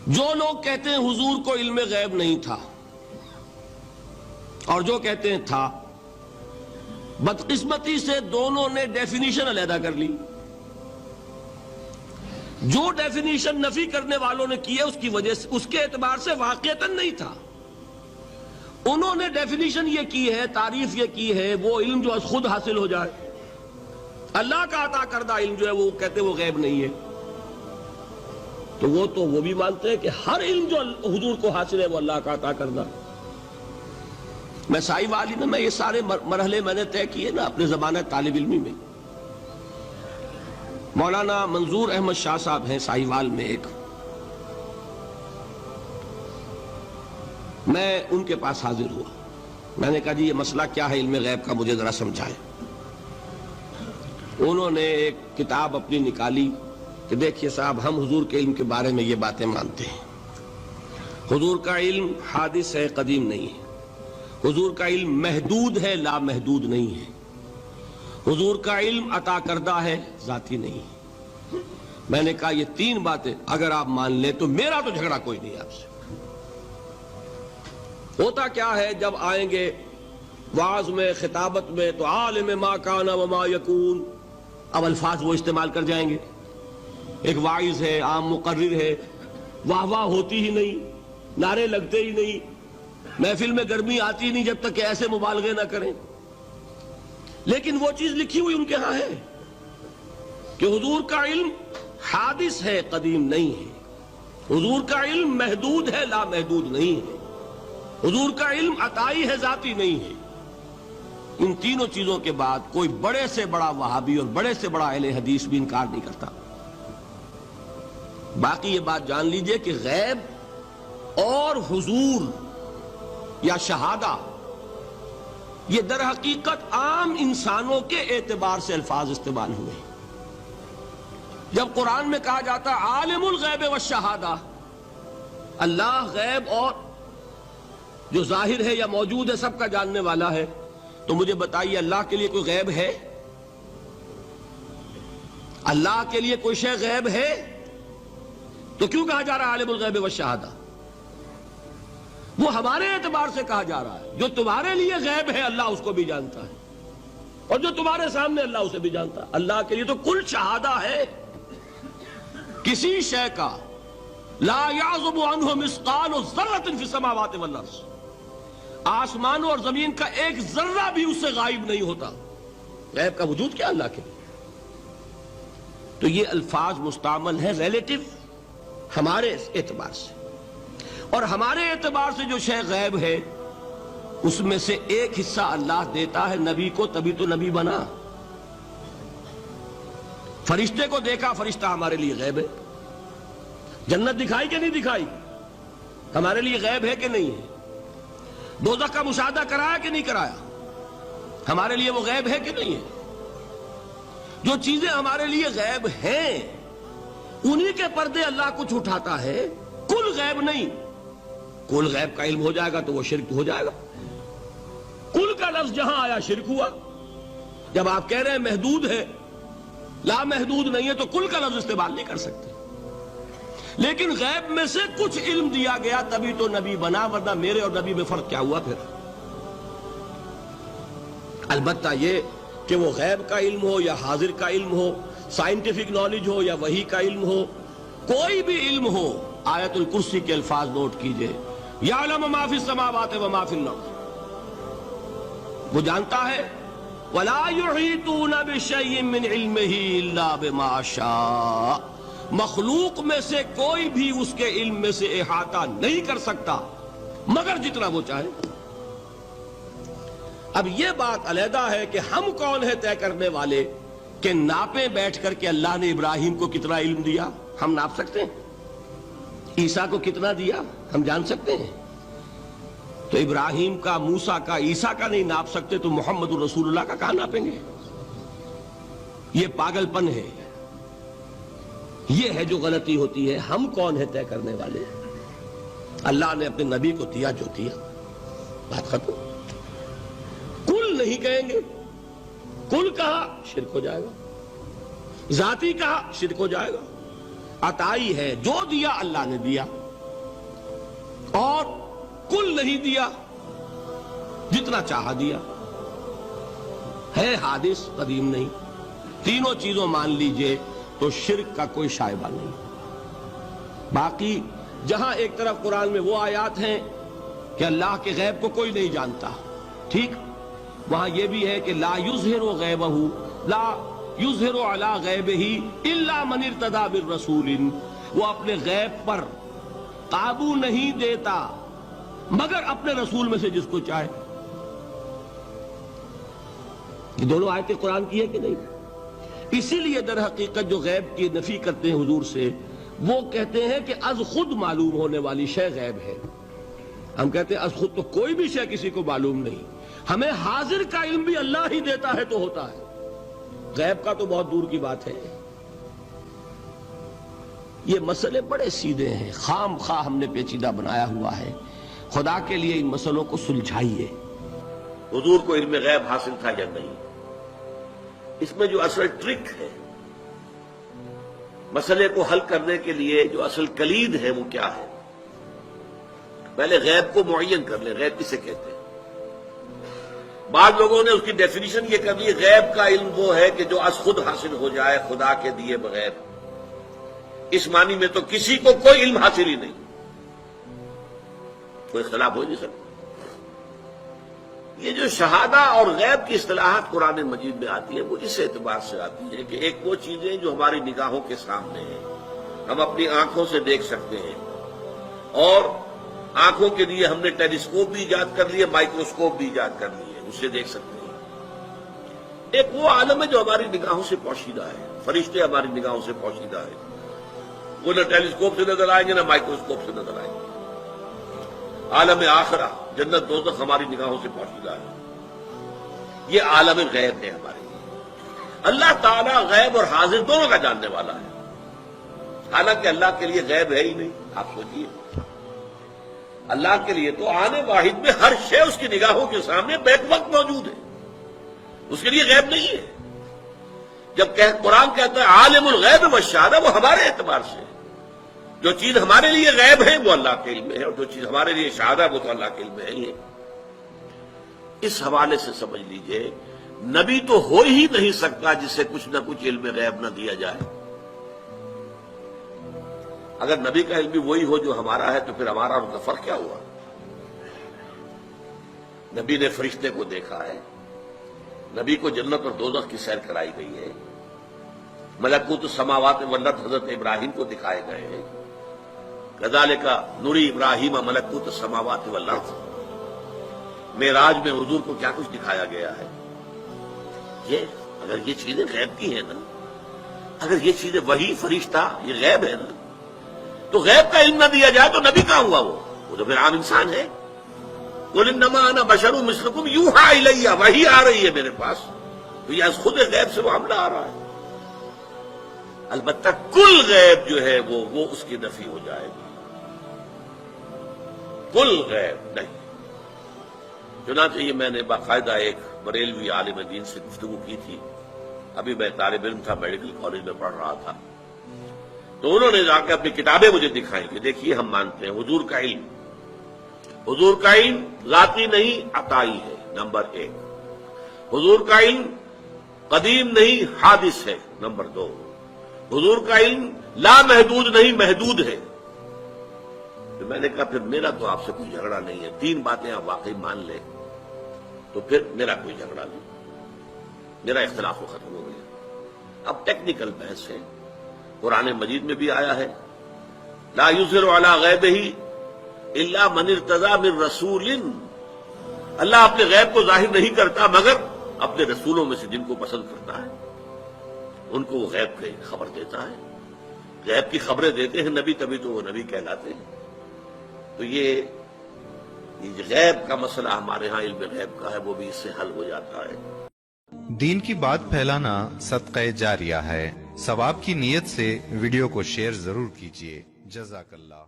جو لوگ کہتے ہیں حضور کو علم غیب نہیں تھا اور جو کہتے ہیں تھا، بدقسمتی سے دونوں نے ڈیفینیشن علیحدہ کر لی۔ جو ڈیفینیشن نفی کرنے والوں نے کی ہے اس کی وجہ سے، اس کے اعتبار سے واقعتاً نہیں تھا۔ انہوں نے ڈیفینیشن یہ کی ہے، تعریف یہ کی ہے، وہ علم جو خود حاصل ہو جائے، اللہ کا عطا کردہ علم جو ہے وہ کہتے وہ غیب نہیں ہے۔ تو وہ بھی مانتے ہیں کہ ہر علم جو حضور کو حاصل ہے وہ اللہ کا عطا کردہ۔ میں سائی والی میں یہ سارے مرحلے میں نے طے کیے نا اپنے زمانہ طالب علمی میں۔ مولانا منظور احمد شاہ صاحب ہیں سائی وال میں ایک، میں ان کے پاس حاضر ہوا۔ میں نے کہا جی یہ مسئلہ کیا ہے علم غیب کا، مجھے ذرا سمجھائیں۔ انہوں نے ایک کتاب اپنی نکالی کہ دیکھیے صاحب، ہم حضور کے علم کے بارے میں یہ باتیں مانتے ہیں۔ حضور کا علم حادث ہے، قدیم نہیں ہے۔ حضور کا علم محدود ہے، لا محدود نہیں ہے۔ حضور کا علم عطا کردہ ہے، ذاتی نہیں ہے۔ میں نے کہا یہ تین باتیں اگر آپ مان لیں تو میرا تو جھگڑا کوئی نہیں آپ سے۔ ہوتا کیا ہے جب آئیں گے وعظ میں، خطابت میں، تو عالم ما کان وما یکون، اب الفاظ وہ استعمال کر جائیں گے۔ ایک واعظ ہے، عام مقرر ہے، واہ واہ ہوتی ہی نہیں، نعرے لگتے ہی نہیں، محفل میں گرمی آتی نہیں جب تک کہ ایسے مبالغے نہ کریں۔ لیکن وہ چیز لکھی ہوئی ان کے ہاں ہے کہ حضور کا علم حادث ہے، قدیم نہیں ہے۔ حضور کا علم محدود ہے، لا محدود نہیں ہے۔ حضور کا علم عطائی ہے، ذاتی نہیں ہے۔ ان تینوں چیزوں کے بعد کوئی بڑے سے بڑا وہابی اور بڑے سے بڑا اہل حدیث بھی انکار نہیں کرتا۔ باقی یہ بات جان لیجئے کہ غیب اور حضور یا شہادہ یہ در حقیقت عام انسانوں کے اعتبار سے الفاظ استعمال ہوئے۔ جب قرآن میں کہا جاتا عالم الغیب والشہادہ، اللہ غیب اور جو ظاہر ہے یا موجود ہے سب کا جاننے والا ہے، تو مجھے بتائیے اللہ کے لیے کوئی غیب ہے؟ اللہ کے لیے کوئی شے غیب ہے؟ تو کیوں کہا جا رہا ہے عالم الغیب والشہادہ؟ وہ ہمارے اعتبار سے کہا جا رہا ہے۔ جو تمہارے لیے غیب ہے اللہ اس کو بھی جانتا ہے، اور جو تمہارے سامنے اللہ اسے بھی جانتا ہے۔ اللہ کے لیے تو کل شہادہ ہے، کسی شے کا لا یعزب عنہ مثقال ذرۃ فی السماوات والارض، آسمانوں اور زمین کا ایک ذرہ بھی اس سے غائب نہیں ہوتا۔ غیب کا وجود کیا اللہ کے لیے؟ تو یہ الفاظ مستعمل ہیں ریلیٹو، ہمارے اعتبار سے، اور ہمارے اعتبار سے جو شے غیب ہے اس میں سے ایک حصہ اللہ دیتا ہے نبی کو، تبھی تو نبی بنا۔ فرشتے کو دیکھا، فرشتہ ہمارے لیے غیب ہے۔ جنت دکھائی کہ نہیں دکھائی، ہمارے لیے غیب ہے کہ نہیں ہے۔ دوزخ کا مشاہدہ کرایا کہ نہیں کرایا، ہمارے لیے وہ غیب ہے کہ نہیں ہے۔ جو چیزیں ہمارے لیے غیب ہیں انہی کے پردے اللہ کچھ اٹھاتا ہے، کل غیب نہیں۔ کل غیب کا علم ہو جائے گا تو وہ شرک ہو جائے گا۔ کل کا لفظ جہاں آیا شرک ہوا۔ جب آپ کہہ رہے ہیں محدود ہے، لا محدود نہیں ہے، تو کل کا لفظ استعمال نہیں کر سکتے۔ لیکن غیب میں سے کچھ علم دیا گیا تبھی تو نبی بنا، ورنہ میرے اور نبی میں فرق کیا ہوا پھر؟ البتہ یہ کہ وہ غیب کا علم ہو یا حاضر کا علم ہو، سائنٹیفک نالج ہو یا وحی کا علم ہو، کوئی بھی علم ہو، آیت الکرسی کے الفاظ نوٹ کیجئے، یعلم ما فی السماوات وما فی الارض، وہ جانتا ہے، ولا یحیطون بشیء من علمہ الا بما شاء، مخلوق میں سے کوئی بھی اس کے علم میں سے احاطہ نہیں کر سکتا مگر جتنا وہ چاہے۔ اب یہ بات علیحدہ ہے کہ ہم کون ہے طے کرنے والے کہ ناپیں بیٹھ کر کہ اللہ نے ابراہیم کو کتنا علم دیا، ہم ناپ سکتے ہیں؟ عیسیٰ کو کتنا دیا ہم جان سکتے ہیں؟ تو ابراہیم کا، موسیٰ کا، عیسیٰ کا نہیں ناپ سکتے تو محمد رسول اللہ کا کہاں ناپیں گے؟ یہ پاگل پن ہے، یہ ہے جو غلطی ہوتی ہے۔ ہم کون ہے طے کرنے والے؟ اللہ نے اپنے نبی کو دیا جو دیا، بات ختم۔ کل نہیں کہیں گے، کل کہا شرک ہو جائے گا، ذاتی کہا شرک ہو جائے گا۔ عطائی ہے، جو دیا اللہ نے دیا، اور کل نہیں دیا، جتنا چاہا دیا، ہے حادث، قدیم نہیں، تینوں چیزوں مان لیجئے تو شرک کا کوئی شائبہ نہیں۔ باقی جہاں ایک طرف قرآن میں وہ آیات ہیں کہ اللہ کے غیب کو کوئی نہیں جانتا، ٹھیک، وہاں یہ بھی ہے کہ لا یظہر غیبہ، لا یظہر علی غیبہ الا من ارتضی بالرسول، وہ اپنے غیب پر قابو نہیں دیتا مگر اپنے رسول میں سے جس کو چاہے۔ یہ دونوں آیتیں قرآن کی ہے کہ نہیں؟ اسی لیے در حقیقت جو غیب کی نفی کرتے ہیں حضور سے، وہ کہتے ہیں کہ از خود معلوم ہونے والی شے غیب ہے۔ ہم کہتے ہیں از خود تو کوئی بھی شے کسی کو معلوم نہیں، ہمیں حاضر کا علم بھی اللہ ہی دیتا ہے تو ہوتا ہے، غیب کا تو بہت دور کی بات ہے۔ یہ مسئلے بڑے سیدھے ہیں، خام خواہ ہم نے پیچیدہ بنایا ہوا ہے، خدا کے لیے ان مسئلوں کو سلجھائیے۔ حضور کو علم غیب حاصل تھا یا نہیں، اس میں جو اصل ٹرک ہے، مسئلے کو حل کرنے کے لیے جو اصل کلید ہے وہ کیا ہے؟ پہلے غیب کو معین کر لیں، غیب کسے کہتے ہیں؟ بعض لوگوں نے اس کی ڈیفینیشن یہ کر لی، غیب کا علم وہ ہے کہ جو از خود حاصل ہو جائے خدا کے دیے بغیر۔ اس معنی میں تو کسی کو کوئی علم حاصل ہی نہیں، کوئی اختلاف ہو نہیں سکتا۔ یہ جو شہادہ اور غیب کی اصطلاحات قرآن مجید میں آتی ہیں وہ اس اعتبار سے آتی ہیں کہ ایک وہ چیزیں جو ہماری نگاہوں کے سامنے ہیں، ہم اپنی آنکھوں سے دیکھ سکتے ہیں، اور آنکھوں کے لیے ہم نے ٹیلیسکوپ بھی ایجاد کر لیے، مائکروسکوپ بھی ایجاد کر لیے، اسے دیکھ سکتے ہیں۔ ایک وہ عالم ہے جو ہماری نگاہوں سے پوشیدہ ہے، فرشتے ہماری نگاہوں سے پوشیدہ ہے، وہ نہ ٹیلیسکوپ سے نظر آئیں گے نہ مائکروسکوپ سے نظر آئیں گے۔ عالم آخرہ، جنت دوزخ ہماری نگاہوں سے پوشیدہ ہے، یہ عالم غیب ہے ہمارے لیے۔ اللہ تعالیٰ غیب اور حاضر دونوں کا جاننے والا ہے، حالانکہ اللہ کے لیے غیب ہے ہی نہیں۔ آپ سوچیے، اللہ کے لیے تو آنے واحد میں ہر شے اس کی نگاہوں کے سامنے بیک وقت موجود ہے، اس کے لیے غیب نہیں ہے۔ جب قرآن کہتا ہے عالم الغیب والشہادہ، وہ ہمارے اعتبار سے جو چیز ہمارے لیے غیب ہے وہ اللہ کے علم میں ہے، اور جو چیز ہمارے لیے شہادہ وہ تو اللہ کے علم میں ہے ہی ہے۔ اس حوالے سے سمجھ لیجئے نبی تو ہو ہی نہیں سکتا جسے کچھ نہ کچھ علم غیب نہ دیا جائے۔ اگر نبی کا علم بھی وہی ہو جو ہمارا ہے تو پھر ہمارا ان کا فرق کیا ہوا؟ نبی نے فرشتے کو دیکھا ہے، نبی کو جنت اور دوزخ کی سیر کرائی گئی ہے، ملکوت السماوات والارض حضرت ابراہیم کو دکھائے گئے ہیں، کذالک نری ابراہیم ملکوت السماوات والارض۔ معراج میں حضور کو کیا کچھ دکھایا گیا ہے؟ اگر یہ چیزیں غیب کی ہیں نا، اگر یہ چیزیں وہی فرشتہ یہ غیب ہے نا، تو غیب کا علم نہ دیا جائے تو نبی کہاں ہوا؟ وہ تو پھر عام انسان ہے۔ قل انما انا بشر مثلکم یوحی الی، وحی آ رہی ہے میرے پاس، تو یہ از خود غیب سے معاملہ آ رہا ہے۔ البتہ کل غیب جو ہے وہ اس کی نفی ہو جائے گی، کل غیب نہیں۔ چنانچہ یہ میں نے باقاعدہ ایک بریلوی عالم دین سے گفتگو کی تھی، ابھی میں طالب علم تھا، میڈیکل کالج میں پڑھ رہا تھا، تو انہوں نے جا کے اپنی کتابیں مجھے دکھائیں کہ دیکھیے ہم مانتے ہیں حضور کا علم، حضور کا علم ذاتی نہیں عطائی ہے، نمبر ایک۔ حضور کا علم قدیم نہیں حادث ہے، نمبر دو۔ حضور کا علم لامحدود نہیں محدود ہے۔ تو میں نے کہا پھر میرا تو آپ سے کوئی جھگڑا نہیں ہے، تین باتیں آپ واقعی مان لیں تو پھر میرا کوئی جھگڑا نہیں، میرا اختلاف ختم ہو گیا۔ اب ٹیکنیکل بحث ہے، قرآن مجید میں بھی آیا ہے لا یظہر علی غیبہ الا من ارتضی من رسول، اللہ اپنے غیب کو ظاہر نہیں کرتا مگر اپنے رسولوں میں سے جن کو پسند کرتا ہے ان کو وہ غیب کی خبر دیتا ہے۔ غیب کی خبریں دیتے ہیں نبی، تبھی تو وہ نبی کہلاتے ہیں۔ تو یہ غیب کا مسئلہ ہمارے ہاں علم غیب کا ہے، وہ بھی اس سے حل ہو جاتا ہے۔ دین کی بات پھیلانا صدقہ جاریہ ہے، ثواب کی نیت سے ویڈیو کو شیئر ضرور کیجیے۔ جزاک اللہ۔